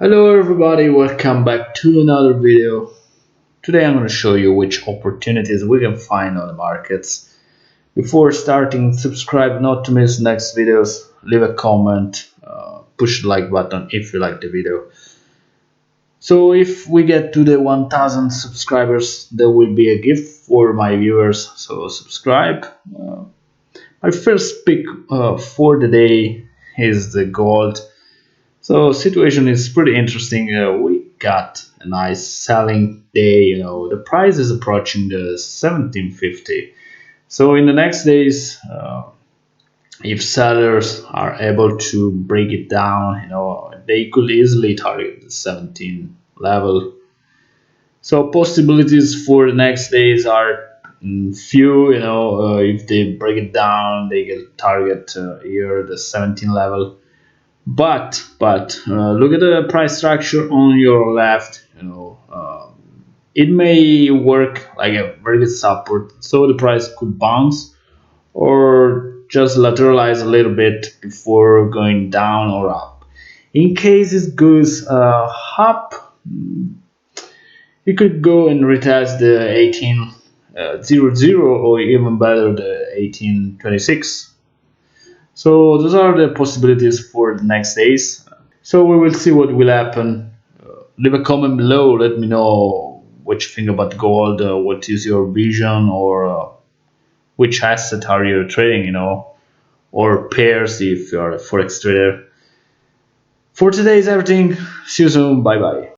Hello everybody, welcome back to another video. Today I'm going to show you which opportunities we can find on the markets. Before starting, subscribe not to miss next videos, leave a comment, push the like button if you like the video. So if we get to the 1000 subscribers, there will be a gift for my viewers, so subscribe. My first pick for the day is the gold. So situation is pretty interesting. We got a nice selling day. The price is approaching the 1750. So in the next days, if sellers are able to break it down, they could easily target the 17 level. So possibilities for the next days are few. If they break it down, they get target here the 17 level. But look at the price structure on your left. It may work like a very good support, so the price could bounce or just lateralize a little bit before going down or up. In case it goes up, you could go and retest the 1800 or even better the 1826. So those are the possibilities for the next days. So we will see what will happen. Leave a comment below. Let me know what you think about gold. What is your vision, or which asset are you trading? Or pairs if you are a forex trader. For today is everything. See you soon. Bye bye.